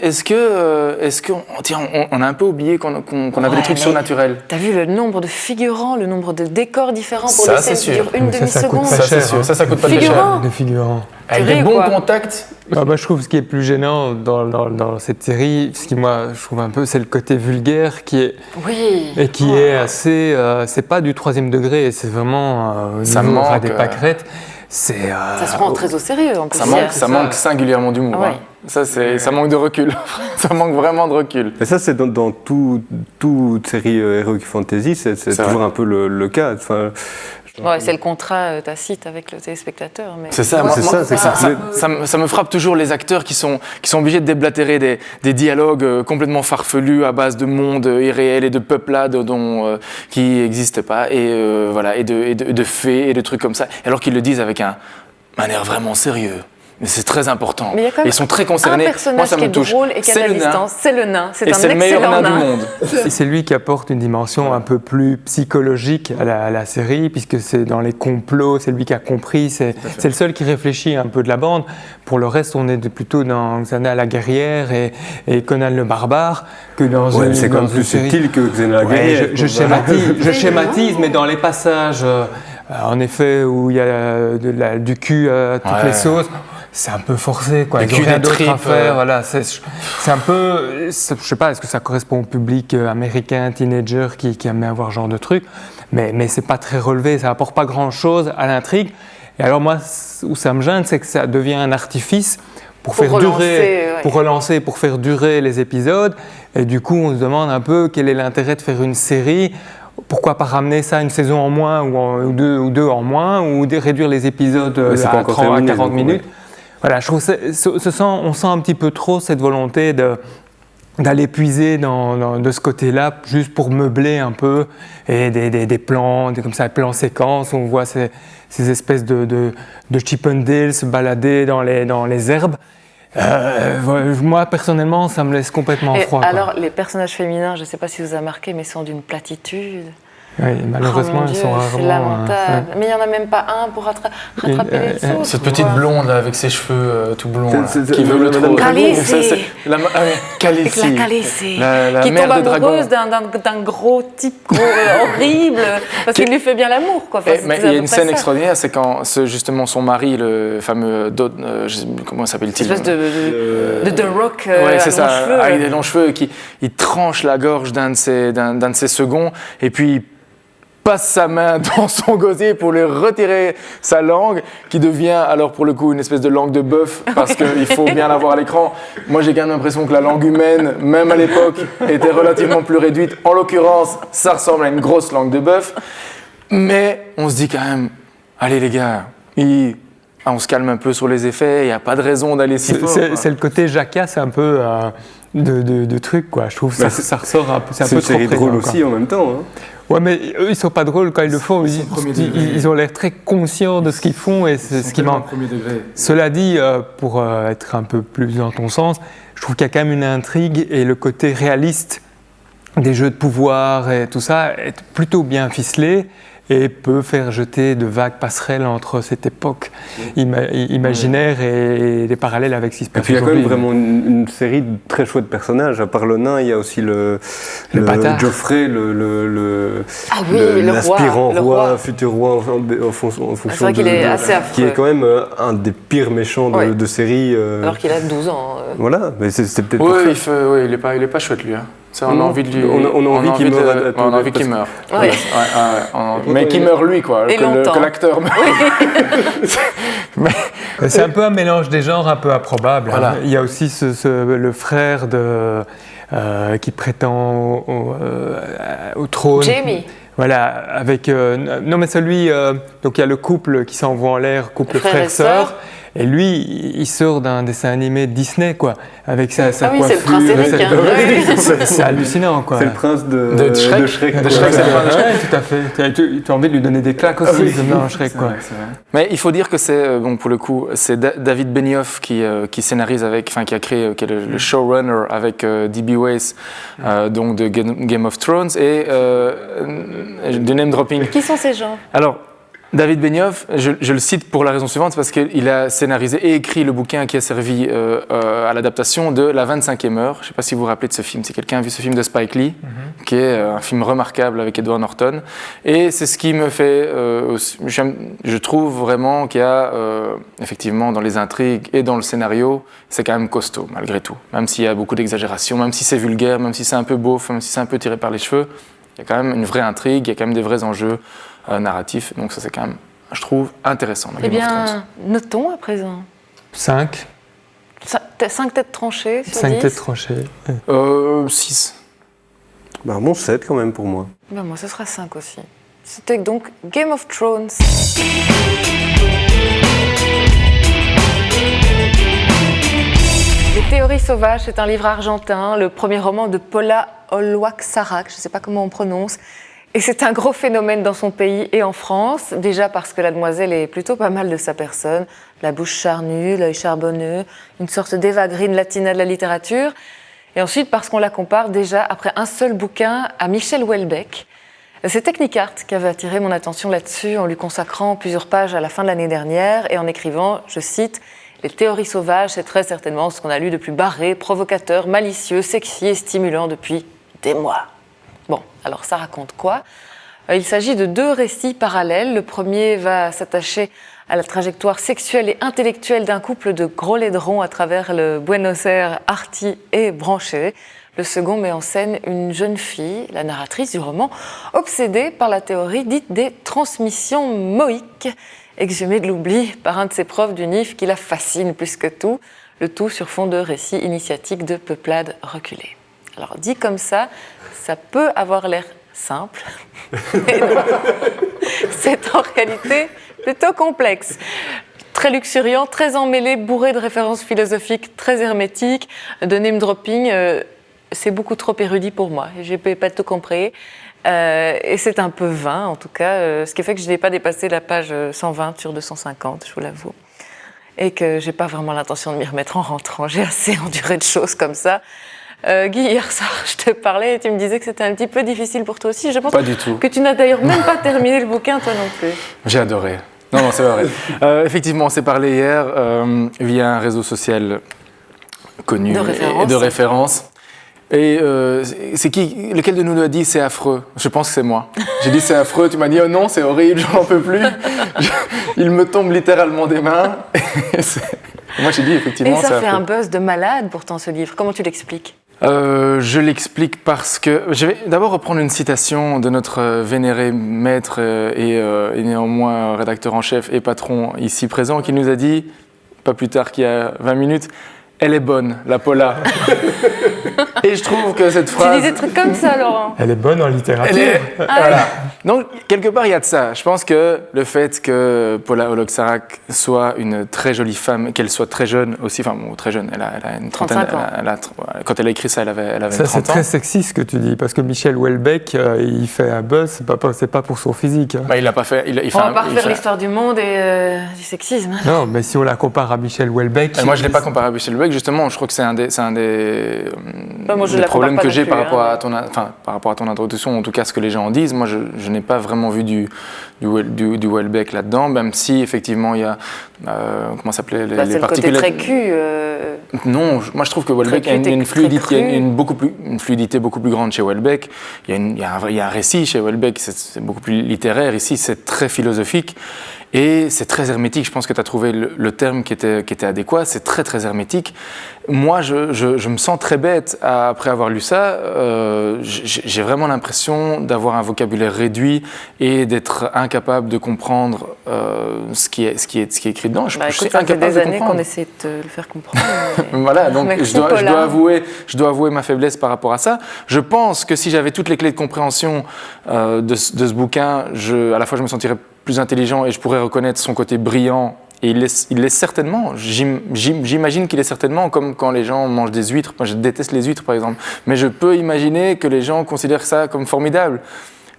[SPEAKER 3] on a un peu oublié qu'on avait des trucs surnaturels.
[SPEAKER 1] T'as vu le nombre de figurants, le nombre de décors différents pour
[SPEAKER 3] ça,
[SPEAKER 1] des scènes qui durent une demi-seconde.
[SPEAKER 3] Ça coûte pas cher.
[SPEAKER 2] Des figurants.
[SPEAKER 3] Avec des bons contacts.
[SPEAKER 2] Moi, je trouve ce qui est plus gênant dans cette série, ce qui moi je trouve un peu, c'est le côté vulgaire qui est est assez, c'est pas du 3e degré, c'est vraiment
[SPEAKER 3] ça manque
[SPEAKER 2] des pâquerettes.
[SPEAKER 1] Ça se prend très au sérieux en plus.
[SPEAKER 3] Ça manque singulièrement d'humour.
[SPEAKER 1] Ouais.
[SPEAKER 3] Ça manque de recul. Ça manque vraiment de recul.
[SPEAKER 4] Et ça, c'est dans toute série Heroic Fantasy, c'est toujours un peu le cas. Enfin,
[SPEAKER 1] c'est le contrat tacite avec le téléspectateur. Mais...
[SPEAKER 3] C'est ça. Ça me frappe toujours les acteurs qui sont obligés de déblatérer des dialogues complètement farfelus à base de mondes irréels et de peuplades qui n'existent pas et de fées et de trucs comme ça, alors qu'ils le disent avec un air vraiment sérieux. Mais c'est très important.
[SPEAKER 1] Mais il y a quand même
[SPEAKER 3] ils sont très concernés.
[SPEAKER 1] Un personnage qui est drôle et qui a de la distance, c'est le nain. C'est un
[SPEAKER 3] le meilleur nain du monde.
[SPEAKER 2] C'est lui qui apporte une dimension un peu plus psychologique à la série, puisque c'est dans les complots, c'est lui qui a compris, c'est le seul qui réfléchit un peu de la bande. Pour le reste, on est plutôt dans Xena la guerrière et Conan le barbare que dans une
[SPEAKER 4] c'est quand même plus subtil que Xena la guerrière.
[SPEAKER 2] Je schématise, mais dans les passages, en effet, où il y a du cul à toutes les sauces, c'est un peu forcé, quoi. Ils n'ont rien d'autre à faire. Voilà, c'est un peu, je sais pas, est-ce que ça correspond au public américain, teenager qui aime bien voir ce genre de truc, mais c'est pas très relevé, ça apporte pas grand-chose à l'intrigue. Et alors moi, où ça me gêne, c'est que ça devient un artifice pour faire durer les épisodes. Et du coup, on se demande un peu quel est l'intérêt de faire une série. Pourquoi pas ramener ça une saison en moins ou deux en moins, ou réduire les épisodes à 30 à 40 minutes. Voilà, je trouve on sent un petit peu trop cette volonté d'aller puiser de ce côté-là, juste pour meubler un peu, et des plans, comme ça, plans séquences, où on voit ces espèces de Chippendales se balader dans les herbes. Moi, personnellement, ça me laisse complètement froid.
[SPEAKER 1] Alors, les personnages féminins, je ne sais pas si vous avez remarqué, mais sont d'une platitude.
[SPEAKER 2] Oui, malheureusement, ils sont rarement...
[SPEAKER 1] C'est lamentable. Mais il n'y en a même pas un pour rattraper les autres.
[SPEAKER 3] Cette petite blonde là, avec ses cheveux tout blonds, qui veut le
[SPEAKER 1] trop. Khaleesi.
[SPEAKER 3] Khaleesi.
[SPEAKER 1] Qui tombe amoureuse d'un gros type horrible, parce qu'il lui fait bien l'amour.
[SPEAKER 3] Mais il y a une scène extraordinaire, c'est quand justement son mari, le fameux... comment s'appelle-t-il ?
[SPEAKER 1] Une espèce de The Rock
[SPEAKER 3] avec des longs cheveux, il tranche la gorge d'un de ses seconds, et puis passe sa main dans son gosier pour lui retirer sa langue, qui devient alors pour le coup une espèce de langue de bœuf, parce qu'il faut bien la voir à l'écran. Moi j'ai quand même l'impression que la langue humaine, même à l'époque, était relativement plus réduite. En l'occurrence, ça ressemble à une grosse langue de bœuf. Mais on se dit quand même, allez les gars, on se calme un peu sur les effets, il n'y a pas de raison d'aller si fort.
[SPEAKER 2] C'est le côté jacasse un peu de truc, quoi. Je trouve que ça ressort un peu, c'est un peu trop
[SPEAKER 4] série
[SPEAKER 2] présent,
[SPEAKER 4] drôle
[SPEAKER 2] quoi.
[SPEAKER 4] aussi en même temps. Hein.
[SPEAKER 2] Ouais, mais eux, ils sont pas drôles quand ils le font. Ils ont l'air très conscients de ce qu'ils font et c'est ce qui manque. Cela dit, pour être un peu plus dans ton sens, je trouve qu'il y a quand même une intrigue et le côté réaliste des jeux de pouvoir et tout ça est plutôt bien ficelé et peut faire jeter de vagues passerelles entre cette époque imaginaire et les parallèles avec ce qui se passe
[SPEAKER 4] aujourd'hui. Et puis il y a quand même
[SPEAKER 2] aujourd'hui.
[SPEAKER 4] vraiment une série de très chouettes personnages. À part le nain, il y a aussi le Geoffrey, l'aspirant roi, futur roi en fonction
[SPEAKER 1] c'est vrai qu'il est assez affreux.
[SPEAKER 4] Qui est quand même un des pires méchants de série.
[SPEAKER 1] Alors qu'il a 12 ans.
[SPEAKER 4] Voilà, mais c'est peut-être pour ça.
[SPEAKER 3] Il est pas chouette lui. Hein. On a envie de lui.
[SPEAKER 4] On a envie qu'il meure.
[SPEAKER 3] On a envie qu'il meure.
[SPEAKER 1] Ouais.
[SPEAKER 3] Mais qu'il meure lui, quoi. Que l'acteur meure.
[SPEAKER 2] C'est un peu un mélange des genres un peu improbable.
[SPEAKER 3] Voilà.
[SPEAKER 2] Il y a aussi le frère qui prétend au trône.
[SPEAKER 1] Jamie.
[SPEAKER 2] Voilà, avec non mais celui donc il y a le couple qui s'envoie en l'air, couple
[SPEAKER 1] frère et
[SPEAKER 2] frère-sœur, et lui il sort d'un dessin animé de Disney quoi, avec sa
[SPEAKER 1] oui,
[SPEAKER 2] coiffure.
[SPEAKER 1] c'est le prince Eric.
[SPEAKER 2] C'est hallucinant quoi.
[SPEAKER 4] C'est le prince de Shrek.
[SPEAKER 2] De Shrek, c'est le prince de Shrek. Tout à fait. Tu as envie de lui donner des claques aussi, non, Shrek quoi.
[SPEAKER 3] C'est vrai. Mais il faut dire que c'est bon pour le coup, c'est David Benioff qui scénarise qui a créé, qui est le showrunner avec D.B. Weiss, donc de Game of Thrones et de name dropping.
[SPEAKER 1] Qui sont ces gens?
[SPEAKER 3] Alors, David Benioff, je le cite pour la raison suivante, parce qu'il a scénarisé et écrit le bouquin qui a servi à l'adaptation de La 25e heure. Je ne sais pas si vous vous rappelez de ce film. Si quelqu'un a vu ce film de Spike Lee, qui est un film remarquable avec Edward Norton. Et c'est ce qui me fait... je trouve vraiment qu'il y a, effectivement, dans les intrigues et dans le scénario, c'est quand même costaud, malgré tout. Même s'il y a beaucoup d'exagération, même si c'est vulgaire, même si c'est un peu beauf, même si c'est un peu tiré par les cheveux, il y a quand même une vraie intrigue, il y a quand même des vrais enjeux narratifs. Donc ça, c'est quand même, je trouve, intéressant.
[SPEAKER 1] Eh bien, notons à présent.
[SPEAKER 2] 5.
[SPEAKER 1] 5 têtes tranchées sur
[SPEAKER 2] 5
[SPEAKER 1] 10.
[SPEAKER 2] têtes tranchées.
[SPEAKER 3] 6.
[SPEAKER 4] Bah, bon 7 quand même pour moi.
[SPEAKER 1] Ben, moi, ce sera 5 aussi. C'était donc Game of Thrones. Les théories sauvages, c'est un livre argentin, le premier roman de Paula Olwak-Sarac, je ne sais pas comment on prononce. Et c'est un gros phénomène dans son pays et en France, déjà parce que la demoiselle est plutôt pas mal de sa personne, la bouche charnue, l'œil charbonneux, une sorte d'Eva Green latina de la littérature, et ensuite parce qu'on la compare déjà, après un seul bouquin, à Michel Houellebecq. C'est Technicart qui avait attiré mon attention là-dessus en lui consacrant plusieurs pages à la fin de l'année dernière et en écrivant, je cite, « Les théories sauvages, c'est très certainement ce qu'on a lu de plus barré, provocateur, malicieux, sexy et stimulant depuis des mois. » Bon, alors ça raconte quoi? Il s'agit de 2 récits parallèles. Le premier va s'attacher à la trajectoire sexuelle et intellectuelle d'un couple de gros laidrons à travers le Buenos Aires arty et branché. Le second met en scène une jeune fille, la narratrice du roman, obsédée par la théorie dite des transmissions moïques, exhumée de l'oubli par un de ses profs du NIF qui la fascine plus que tout, le tout sur fond de récits initiatiques de peuplades reculées. Alors dit comme ça peut avoir l'air simple, mais non, c'est en réalité plutôt complexe. Très luxuriant, très emmêlé, bourré de références philosophiques, très hermétiques, de name dropping, c'est beaucoup trop érudit pour moi, je n'ai pas tout compris. Et c'est un peu vain en tout cas, ce qui fait que je n'ai pas dépassé la page 120 sur 250, je vous l'avoue. Et que je n'ai pas vraiment l'intention de m'y remettre en rentrant, j'ai assez enduré de choses comme ça. Guy, hier soir, je te parlais et tu me disais que c'était un petit peu difficile pour toi aussi. Je pense
[SPEAKER 3] pas du tout.
[SPEAKER 1] Que tu n'as d'ailleurs même pas terminé le bouquin, toi non plus.
[SPEAKER 3] J'ai adoré. Non, c'est vrai. Effectivement, on s'est parlé hier via un réseau social connu de référence. Et lequel de nous l'a dit c'est affreux? Je pense que c'est moi. J'ai dit c'est affreux, tu m'as dit oh non, c'est horrible, j'en peux plus. Il me tombe littéralement des mains. Moi j'ai dit effectivement
[SPEAKER 1] et
[SPEAKER 3] c'est affreux.
[SPEAKER 1] ça fait un buzz de malade pourtant ce livre, comment tu l'expliques?
[SPEAKER 3] Je l'explique parce que... Je vais d'abord reprendre une citation de notre vénéré maître et néanmoins rédacteur en chef et patron ici présent qui nous a dit, pas plus tard qu'il y a 20 minutes, « Elle est bonne, la Paula ». Et je trouve que cette phrase...
[SPEAKER 1] Tu dis des trucs comme ça, Laurent.
[SPEAKER 2] Elle est bonne en littérature.
[SPEAKER 3] Voilà. Donc, quelque part, il y a de ça. Je pense que le fait que Paula Oloksarak soit une très jolie femme, qu'elle soit très jeune aussi, enfin, bon, très jeune, elle a une trentaine...
[SPEAKER 1] 35 ans.
[SPEAKER 3] Quand elle a écrit ça, elle avait 30 ans.
[SPEAKER 2] Ça, c'est très sexy ce que tu dis, parce que Michel Houellebecq, il fait un buzz, c'est pas pour son physique. Hein.
[SPEAKER 3] Bah, il l'a pas fait.
[SPEAKER 1] On va pas refaire l'histoire du monde et du sexisme.
[SPEAKER 2] Non, mais si on la compare à Michel Houellebecq...
[SPEAKER 3] Moi, je ne l'ai pas comparé à Michel Houellebecq, justement. Je crois que c'est un des problèmes que j'ai par rapport à ton introduction, en tout cas ce que les gens en disent. Moi, je n'ai pas vraiment vu du Houellebecq là-dedans, même si effectivement il y a comment s'appelait les particules.
[SPEAKER 1] C'est le côté très cul.
[SPEAKER 3] Non, moi je trouve que Houellebecq a une fluidité beaucoup plus grande chez Houellebecq. Il y a un récit chez Houellebecq, c'est beaucoup plus littéraire. Ici, c'est très philosophique. Et c'est très hermétique, je pense que tu as trouvé le terme qui était adéquat, c'est très très hermétique. Moi, je me sens très bête après avoir lu ça. J'ai vraiment l'impression d'avoir un vocabulaire réduit et d'être incapable de comprendre ce qui est écrit dedans.
[SPEAKER 1] Ça fait des années qu'on essaie de te le faire comprendre.
[SPEAKER 3] Voilà, donc je dois avouer ma faiblesse par rapport à ça. Je pense que si j'avais toutes les clés de compréhension de ce bouquin, à la fois je me sentirais plus intelligent et je pourrais reconnaître son côté brillant. Et il l'est certainement. J'imagine qu'il est certainement comme quand les gens mangent des huîtres. Moi, je déteste les huîtres, par exemple. Mais je peux imaginer que les gens considèrent ça comme formidable.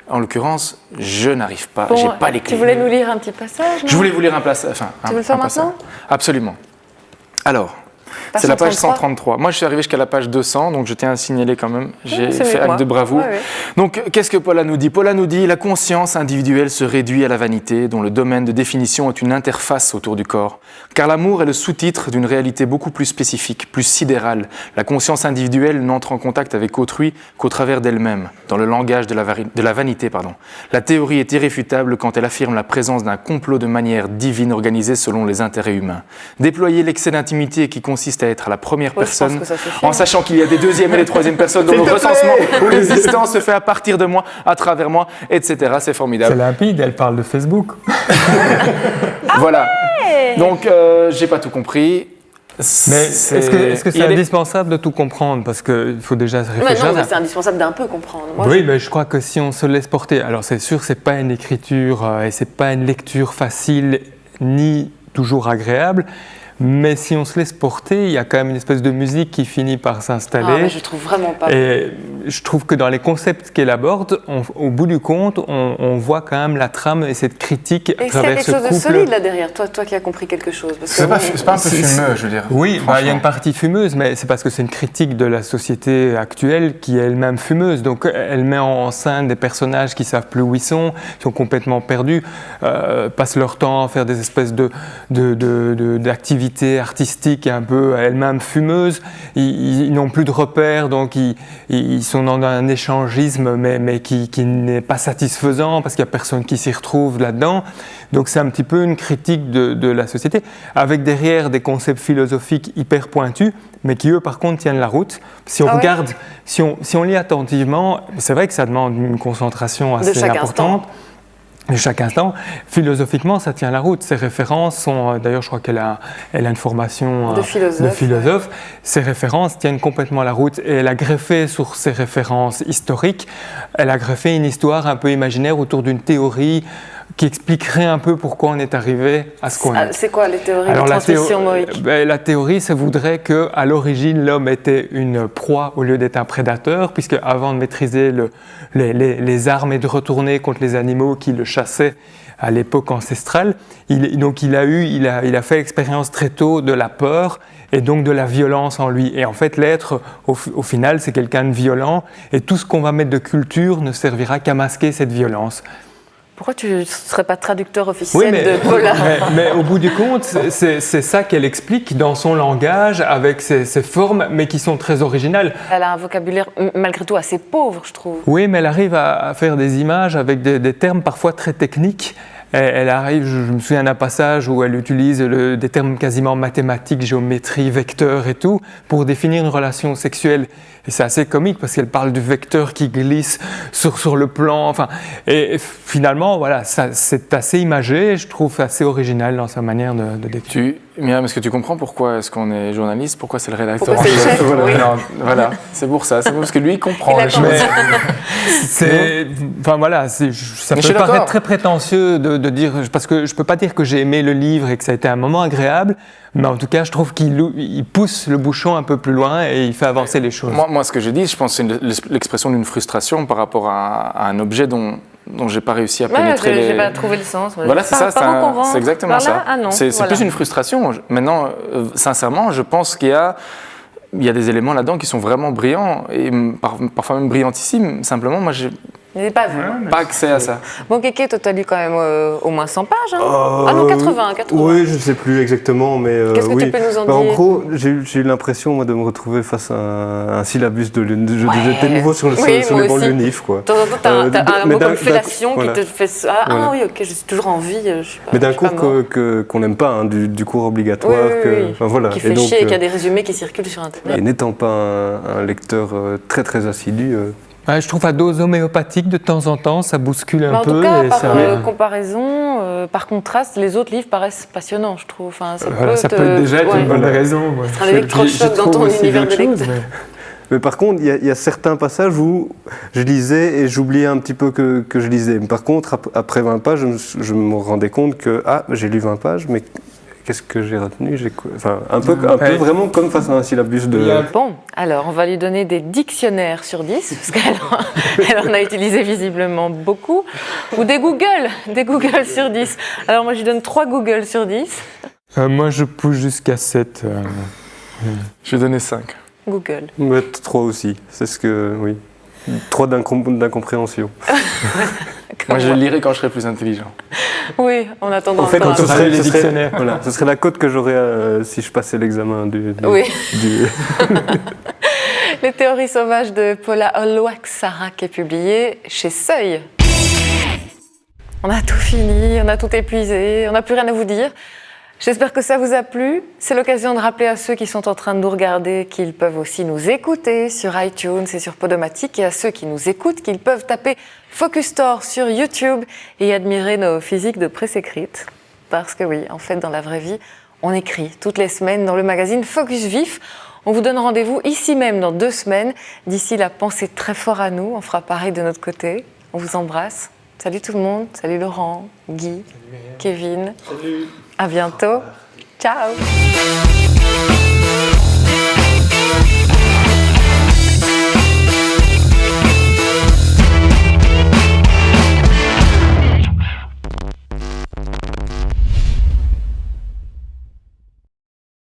[SPEAKER 3] En l'occurrence, je n'arrive pas. J'ai pas les clés.
[SPEAKER 1] Tu voulais nous lire un petit passage?
[SPEAKER 3] Je voulais vous lire un passage.
[SPEAKER 1] Tu veux le faire maintenant?
[SPEAKER 3] Absolument. Alors, c'est la page 133. Moi, je suis arrivé jusqu'à la page 200, donc je tiens à signaler quand même. J'ai fait acte de bravoure. Ouais. Donc, qu'est-ce que Paula nous dit? Paula nous dit « La conscience individuelle se réduit à la vanité, dont le domaine de définition est une interface autour du corps. Car l'amour est le sous-titre d'une réalité beaucoup plus spécifique, plus sidérale. La conscience individuelle n'entre en contact avec autrui qu'au travers d'elle-même, dans le langage de la vanité. La théorie est irréfutable quand elle affirme la présence d'un complot de manière divine organisé selon les intérêts humains. Déployer l'excès d'intimité qui consiste à être à la première personne, en sachant qu'il y a des deuxièmes et des troisièmes personnes dans le recensement où l'existence se fait à partir de moi, à travers moi, etc. C'est formidable.
[SPEAKER 2] C'est limpide, elle parle de Facebook.
[SPEAKER 3] Voilà. Donc, j'ai pas tout compris.
[SPEAKER 2] Mais est-ce que c'est indispensable de tout comprendre? Parce qu'il faut déjà se réfléchir.
[SPEAKER 1] Non, mais c'est indispensable d'un peu comprendre.
[SPEAKER 2] Mais je crois que si on se laisse porter... Alors, c'est sûr, c'est pas une écriture et c'est pas une lecture facile ni toujours agréable. Mais si on se laisse porter, il y a quand même une espèce de musique qui finit par s'installer.
[SPEAKER 1] Ah, mais je trouve vraiment pas.
[SPEAKER 2] Et je trouve que dans les concepts qu'elle aborde, au bout du compte, on voit quand même la trame et cette critique à travers ce couple.
[SPEAKER 1] Et il y a quelque chose de solide là derrière, toi qui as compris quelque chose.
[SPEAKER 3] C'est pas un peu fumeux, je veux dire.
[SPEAKER 2] Oui, il y a une partie fumeuse, mais c'est parce que c'est une critique de la société actuelle qui est elle-même fumeuse. Donc elle met en scène des personnages qui savent plus où ils sont complètement perdus, passent leur temps à faire des espèces d'activités artistiques un peu elles-mêmes fumeuses. Ils n'ont plus de repères, donc ils sont dans un échangisme mais qui n'est pas satisfaisant parce qu'il n'y a personne qui s'y retrouve là-dedans. Donc c'est un petit peu une critique de la société, avec derrière des concepts philosophiques hyper pointus, mais qui eux par contre tiennent la route. Si on regarde, si on lit attentivement, c'est vrai que ça demande une concentration assez importante. De chaque instant, philosophiquement, ça tient la route. Ses références sont, d'ailleurs, je crois qu'elle a une formation de philosophe. Ouais. Ses références tiennent complètement la route et elle a greffé sur ses références historiques, elle a greffé une histoire un peu imaginaire autour d'une théorie qui expliquerait un peu pourquoi on est arrivé à ce qu'on est.
[SPEAKER 1] C'est quoi les théories de transmission moïque?
[SPEAKER 2] La théorie, ça voudrait qu'à l'origine, l'homme était une proie au lieu d'être un prédateur, puisque avant de maîtriser les armes et de retourner contre les animaux qui le chassaient à l'époque ancestrale, il a fait l'expérience très tôt de la peur et donc de la violence en lui. Et en fait, l'être, au final, c'est quelqu'un de violent, et tout ce qu'on va mettre de culture ne servira qu'à masquer cette violence.
[SPEAKER 1] Pourquoi tu ne serais pas traducteur officiel de Paula?
[SPEAKER 2] mais au bout du compte, c'est ça qu'elle explique dans son langage, avec ses formes, mais qui sont très originales.
[SPEAKER 1] Elle a un vocabulaire malgré tout assez pauvre, je trouve.
[SPEAKER 2] Oui, mais elle arrive à faire des images avec des termes parfois très techniques. elle arrive, je me souviens d'un passage où elle utilise des termes quasiment mathématiques, géométrie, vecteur et tout, pour définir une relation sexuelle. Et c'est assez comique parce qu'elle parle du vecteur qui glisse sur le plan. Enfin, et finalement, voilà, c'est assez imagé et je trouve assez original dans sa manière de décrire.
[SPEAKER 3] Myriam, est-ce que tu comprends pourquoi est-ce qu'on est journaliste? Pourquoi c'est le rédacteur
[SPEAKER 1] Pourquoi c'est le chef,
[SPEAKER 3] Voilà,
[SPEAKER 1] oui.
[SPEAKER 3] non, voilà, c'est pour ça. C'est parce que lui, il comprend
[SPEAKER 1] Il a
[SPEAKER 3] les choses.
[SPEAKER 2] Enfin voilà, ça
[SPEAKER 3] Mais je
[SPEAKER 2] peut
[SPEAKER 3] suis
[SPEAKER 2] paraître
[SPEAKER 3] d'accord.
[SPEAKER 2] très prétentieux de dire, parce que je peux pas dire que j'ai aimé le livre et que ça a été un moment agréable, mais en tout cas, je trouve qu'il pousse le bouchon un peu plus loin et il fait avancer les choses.
[SPEAKER 3] Moi, ce que je dis, je pense que c'est l'expression d'une frustration par rapport à un objet dont j'ai pas réussi à pénétrer
[SPEAKER 1] j'ai pas trouvé le sens.
[SPEAKER 3] Voilà, c'est ça, c'est exactement
[SPEAKER 1] par là,
[SPEAKER 3] ça.
[SPEAKER 1] Ah non,
[SPEAKER 3] c'est
[SPEAKER 1] voilà.
[SPEAKER 3] plus une frustration. Maintenant, sincèrement, je pense qu'il y a des éléments là-dedans qui sont vraiment brillants et parfois même brillantissimes. Simplement, moi, j'ai
[SPEAKER 1] Je n'ai pas vu.
[SPEAKER 3] pas accès à ça.
[SPEAKER 1] Bon, Kéké, toi, t'as lu quand même au moins 100 pages. Hein Ah non, 80.
[SPEAKER 4] Oui, je ne sais plus exactement, mais
[SPEAKER 1] Qu'est-ce que
[SPEAKER 4] oui.
[SPEAKER 1] tu peux nous en
[SPEAKER 4] En
[SPEAKER 1] dire?
[SPEAKER 4] gros, j'ai eu l'impression moi, de me retrouver face à un syllabus de l'UNIF. J'étais nouveau sur
[SPEAKER 1] Oui,
[SPEAKER 4] sur
[SPEAKER 1] moi
[SPEAKER 4] les bancs de
[SPEAKER 1] aussi.
[SPEAKER 4] l'UNIF. Quoi.
[SPEAKER 1] De temps en temps, t'as un
[SPEAKER 4] mais
[SPEAKER 1] mot
[SPEAKER 4] d'un-
[SPEAKER 1] comme fellation
[SPEAKER 4] voilà.
[SPEAKER 1] qui te fait... Ah
[SPEAKER 4] Voilà.
[SPEAKER 1] oui, ok, je suis toujours en vie. Je sais pas,
[SPEAKER 4] Mais d'un
[SPEAKER 1] je suis pas
[SPEAKER 4] cours
[SPEAKER 1] mort.
[SPEAKER 4] qu'on n'aime pas, hein, du cours obligatoire.
[SPEAKER 1] Oui.
[SPEAKER 4] Enfin, voilà.
[SPEAKER 1] Qui fait chier et qu'il y a des résumés qui circulent sur Internet.
[SPEAKER 4] Et n'étant pas un lecteur très très assidu,
[SPEAKER 2] Ouais, je trouve à dose homéopathique, de temps en temps, ça bouscule un
[SPEAKER 1] Mais en
[SPEAKER 2] peu.
[SPEAKER 1] tout cas,
[SPEAKER 2] et
[SPEAKER 1] par
[SPEAKER 2] ça,
[SPEAKER 1] comparaison, par contraste, les autres livres paraissent passionnants, je trouve. Enfin,
[SPEAKER 2] ça peut être déjà être
[SPEAKER 1] ouais.
[SPEAKER 2] une bonne raison. Ouais.
[SPEAKER 1] C'est un électrochoc dans ton univers de lecteur.
[SPEAKER 4] Mais par contre, il y a certains passages où je lisais et j'oubliais un petit peu que je lisais. Par contre, après 20 pages, je me rendais compte que j'ai lu 20 pages, mais qu'est-ce que j'ai retenu? Enfin, un peu vraiment comme face à un syllabus de...
[SPEAKER 1] Bon, alors on va lui donner des dictionnaires sur 10, parce qu'elle en a utilisé visiblement beaucoup, ou des Google sur 10. Alors moi je lui donne 3 Google sur 10.
[SPEAKER 2] Moi, je pousse jusqu'à 7.
[SPEAKER 3] Je vais donner 5.
[SPEAKER 1] Google.
[SPEAKER 4] Mais 3 aussi, c'est ce que... Oui. 3 d'incompréhension.
[SPEAKER 3] Moi, je le lirai quand je serai plus intelligent.
[SPEAKER 1] Oui, en attendant.
[SPEAKER 4] En fait,
[SPEAKER 1] encore un
[SPEAKER 2] ce
[SPEAKER 1] peu.
[SPEAKER 2] serait les dictionnaires.
[SPEAKER 4] Voilà, ce serait la cote que j'aurais si je passais l'examen
[SPEAKER 1] Oui.
[SPEAKER 4] du...
[SPEAKER 1] Les théories sauvages de Paula Oloaxara qui est publié chez Seuil. On a tout fini, on a tout épuisé, on n'a plus rien à vous dire. J'espère que ça vous a plu. C'est l'occasion de rappeler à ceux qui sont en train de nous regarder qu'ils peuvent aussi nous écouter sur iTunes et sur Podomatic, et à ceux qui nous écoutent qu'ils peuvent taper Focus Store sur YouTube et admirer nos physiques de presse écrite. Parce que oui, en fait, dans la vraie vie, on écrit toutes les semaines dans le magazine Focus Vif. On vous donne rendez-vous ici même dans 2 semaines. D'ici là, pensez très fort à nous. On fera pareil de notre côté. On vous embrasse. Salut tout le monde. Salut Laurent, Guy, Kevin. Salut. À bientôt. Ciao.